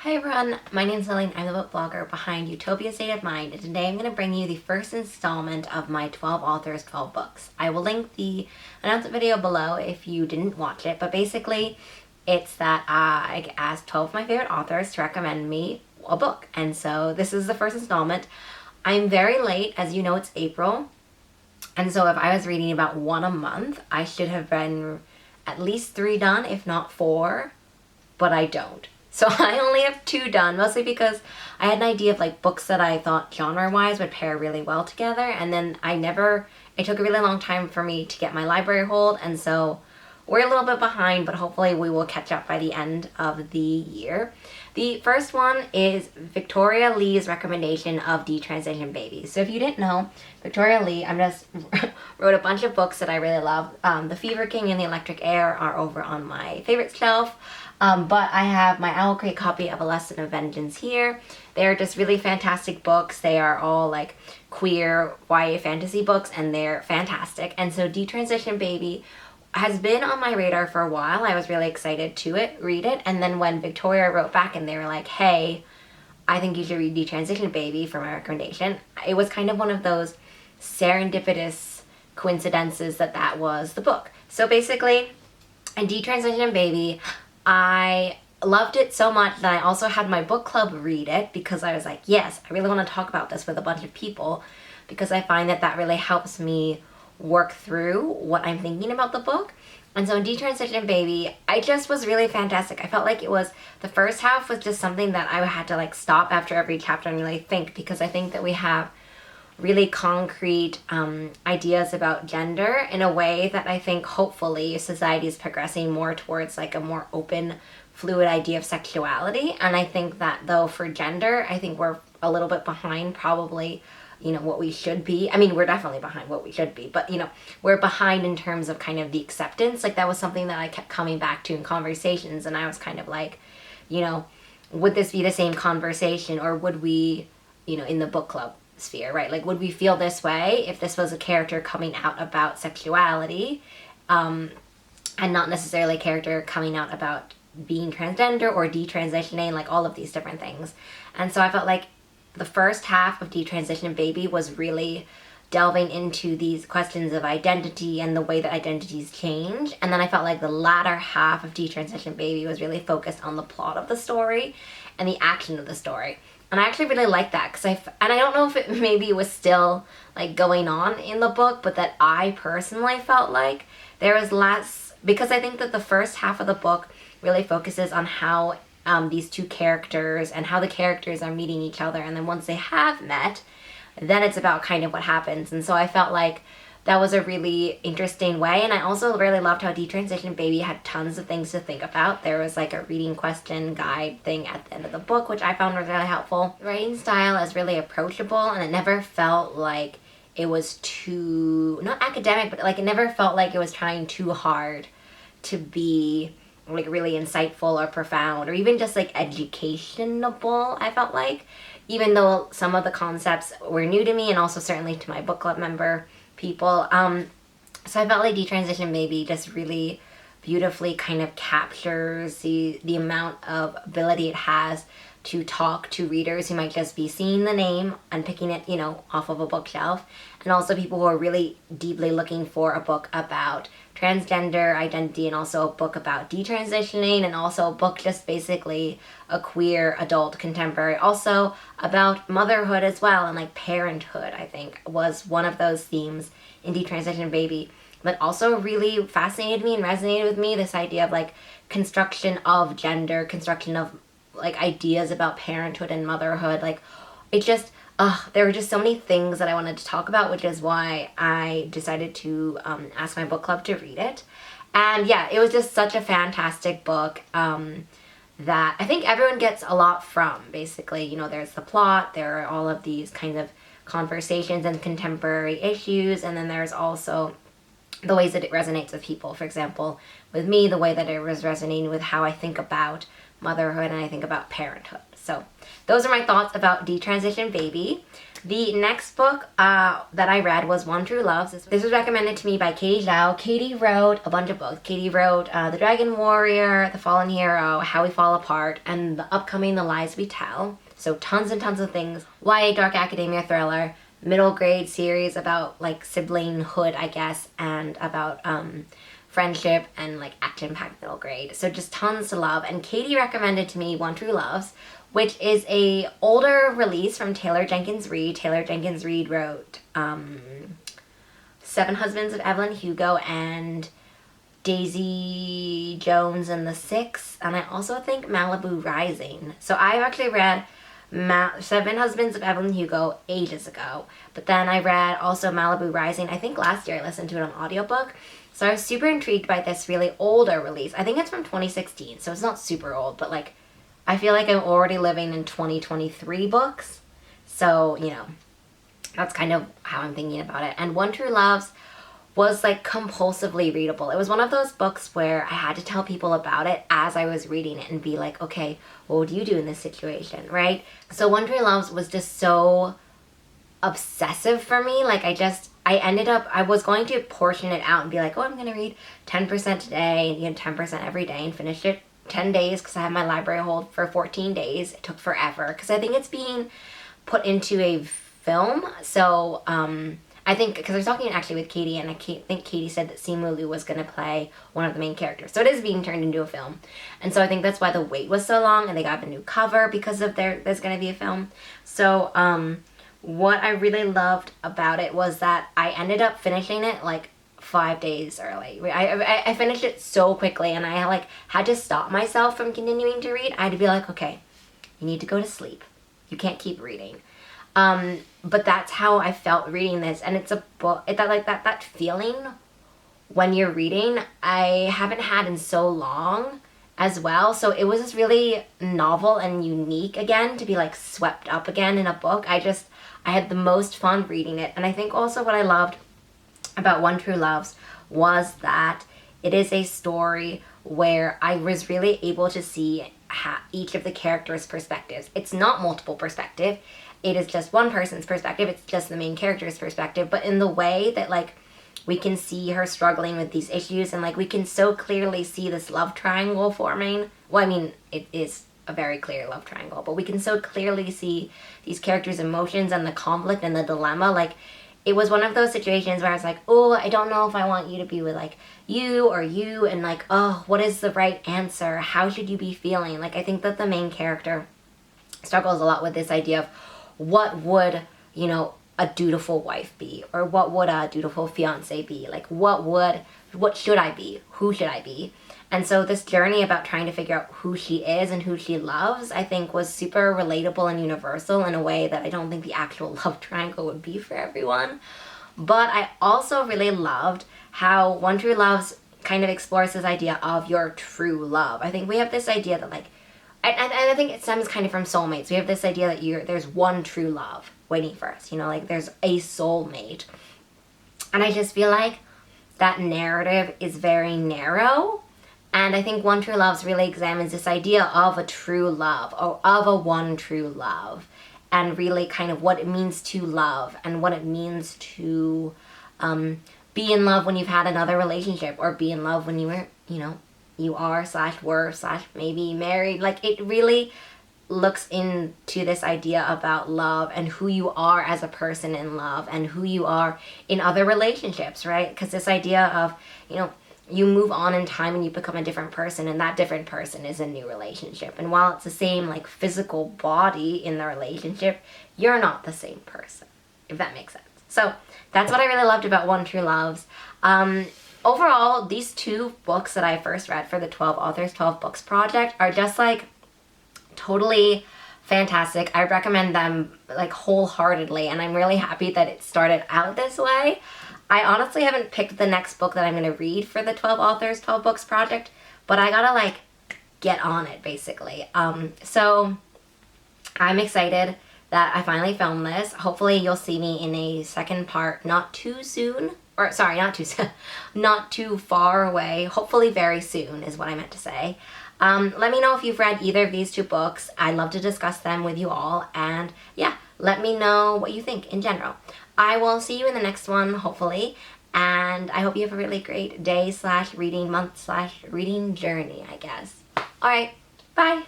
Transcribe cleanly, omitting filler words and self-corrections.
Hi everyone, my name's Lily and I'm the book blogger behind Utopia State of Mind, and today I'm going to bring you the first installment of my 12 authors, 12 books. I will link the announcement video below if you didn't watch it, but basically it's that I asked 12 of my favorite authors to recommend me a book, and so this is the first installment. I'm very late, as you know it's April, and so if I was reading about one a month, I should have been at least 3 done, if not 4, but I don't. So I only have 2 done, mostly because I had an idea of like books that I thought genre-wise would pair really well together, and then it took a really long time for me to get my library hold, and so we're a little bit behind, but hopefully we will catch up by the end of the year. The first one is Victoria Lee's recommendation of Detransition Baby. So if you didn't know, Victoria Lee, I just wrote a bunch of books that I really love. The Fever King and The Electric Air are over on my favorites shelf. But I have my Owl Crate copy of A Lesson of Vengeance here. They're just really fantastic books. They are all like queer YA fantasy books, and they're fantastic. And so Detransition Baby has been on my radar for a while. I was really excited to read it. And then when Victoria wrote back and they were like, hey, I think you should read Detransition Baby for my recommendation, it was kind of one of those serendipitous coincidences that was the book. So basically, in Detransition Baby, I loved it so much that I also had my book club read it because I was like, yes, I really want to talk about this with a bunch of people, because I find that really helps me work through what I'm thinking about the book. And so in Detransition Baby, I just was really fantastic. I felt like the first half was just something that I had to like stop after every chapter and really think, because I think that we have really concrete ideas about gender in a way that I think hopefully society is progressing more towards like a more open, fluid idea of sexuality. And I think that though for gender, I think we're a little bit behind probably, what we should be. I mean, we're definitely behind what we should be, but we're behind in terms of kind of the acceptance. Like that was something that I kept coming back to in conversations, and I was kind of like, would this be the same conversation, or would we, in the book club sphere, right? Like, would we feel this way if this was a character coming out about sexuality, and not necessarily a character coming out about being transgender or detransitioning, like all of these different things. And so I felt like the first half of Detransition Baby was really delving into these questions of identity and the way that identities change. And then I felt like the latter half of Detransition Baby was really focused on the plot of the story and the action of the story. And I actually really liked that, because I don't know if it maybe was still like going on in the book, but that I personally felt like there was less, because I think that the first half of the book really focuses on how these 2 characters and how the characters are meeting each other, and then once they have met, then it's about kind of what happens. And so I felt like that was a really interesting way. And I also really loved how Detransition Baby had tons of things to think about. There was like a reading question guide thing at the end of the book, which I found was really helpful. The writing style is really approachable, and it never felt like it was too, not academic, but like it never felt like it was trying too hard to be like really insightful or profound or even just like educationable, I felt like, even though some of the concepts were new to me and also certainly to my book club member people. So I felt like Detransition Baby just really beautifully kind of captures the amount of ability it has to talk to readers who might just be seeing the name and picking it, off of a bookshelf, and also people who are really deeply looking for a book about transgender identity, and also a book about detransitioning, and also a book just basically a queer adult contemporary, also about motherhood as well, and like parenthood, I think was one of those themes in Detransition Baby that also really fascinated me and resonated with me. This idea of like construction of gender, construction of like ideas about parenthood and motherhood. Like it just there were just so many things that I wanted to talk about, which is why I decided to ask my book club to read it. And yeah, it was just such a fantastic book that I think everyone gets a lot from. Basically, there's the plot, there are all of these kinds of conversations and contemporary issues, and then there's also the ways that it resonates with people. For example, with me, the way that it was resonating with how I think about motherhood and I think about parenthood. So those are my thoughts about Detransition Baby. The next book that I read was One True Loves. This was recommended to me by Katie Zhao. Katie wrote a bunch of books. Katie wrote The Dragon Warrior, The Fallen Hero, How We Fall Apart, and the upcoming The Lies We Tell. So tons and tons of things. YA dark academia thriller, middle grade series about like siblinghood, I guess, and about friendship and like action-packed middle grade. So just tons to love. And Katie recommended to me One True Loves, which is a older release from Taylor Jenkins Reid. Taylor Jenkins Reid wrote Seven Husbands of Evelyn Hugo and Daisy Jones and the Six, and I also think Malibu Rising. So I've actually read Seven Husbands of Evelyn Hugo ages ago, but then I read also Malibu Rising. I think last year I listened to it on audiobook. So I was super intrigued by this really older release. I think it's from 2016, so it's not super old, but like I feel like I'm already living in 2023 books. So, you know, that's kind of how I'm thinking about it. And One True Loves was like compulsively readable. It was one of those books where I had to tell people about it as I was reading it and be like, okay, what would you do in this situation, right? So One True Loves was just so obsessive for me. Like I was going to portion it out and be like, oh, I'm going to read 10% today and 10% every day and finish it 10 days because I have my library hold for 14 days. It took forever because I think it's being put into a film. So I think, because I was talking actually with Katie, and I think Katie said that Simu Liu was going to play one of the main characters. So it is being turned into a film. And so I think that's why the wait was so long, and they got a new cover because of there's going to be a film. So what I really loved about it was that I ended up finishing it like 5 days early. I finished it so quickly, and I like had to stop myself from continuing to read. I had to be like, okay, you need to go to sleep. You can't keep reading. But that's how I felt reading this, and it's a book that feeling when you're reading I haven't had in so long as well. So it was just really novel and unique again to be like swept up again in a book. I had the most fun reading it. And I think also what I loved about One True Loves was that it is a story where I was really able to see each of the characters' perspectives. It's not multiple perspective. It is just one person's perspective. It's just the main character's perspective. But in the way that like we can see her struggling with these issues, and like we can so clearly see this love triangle forming. Well, I mean, it is a very clear love triangle, but we can so clearly see these characters' emotions and the conflict and the dilemma. Like, it was one of those situations where I was like, oh, I don't know if I want you to be with like you or you, and like, oh, what is the right answer? How should you be feeling? Like, I think that the main character struggles a lot with this idea of what would, you know, a dutiful wife be, or what would a dutiful fiance be? Like, what should I be? Who should I be? And so this journey about trying to figure out who she is and who she loves, I think was super relatable and universal in a way that I don't think the actual love triangle would be for everyone. But I also really loved how One True Loves kind of explores this idea of your true love. I think we have this idea that like, and I think it stems kind of from soulmates. We have this idea that there's one true love waiting for us, you know, like there's a soulmate. And I just feel like that narrative is very narrow. And I think One True Loves really examines this idea of a true love, or of a one true love, and really kind of what it means to love and what it means to be in love when you've had another relationship, or be in love when you were, you know, you are / were / maybe married. Like, it really looks into this idea about love and who you are as a person in love and who you are in other relationships, right? Because this idea of, you know, you move on in time and you become a different person, and that different person is a new relationship. And while it's the same like physical body in the relationship, you're not the same person, if that makes sense. So that's what I really loved about One True Loves. Overall, these two books that I first read for the 12 Authors, 12 Books project are just like totally fantastic. I recommend them like wholeheartedly, and I'm really happy that it started out this way. I honestly haven't picked the next book that I'm going to read for the 12 Authors, 12 Books project, but I gotta like get on it basically. So I'm excited that I finally filmed this. Hopefully you'll see me in a second part not too soon, or sorry, not too soon, not too far away. Hopefully very soon is what I meant to say. Let me know if you've read either of these two books. I'd love to discuss them with you all, and yeah, let me know what you think in general. I will see you in the next one, hopefully, and I hope you have a really great day / reading month / reading journey, I guess. Alright, bye!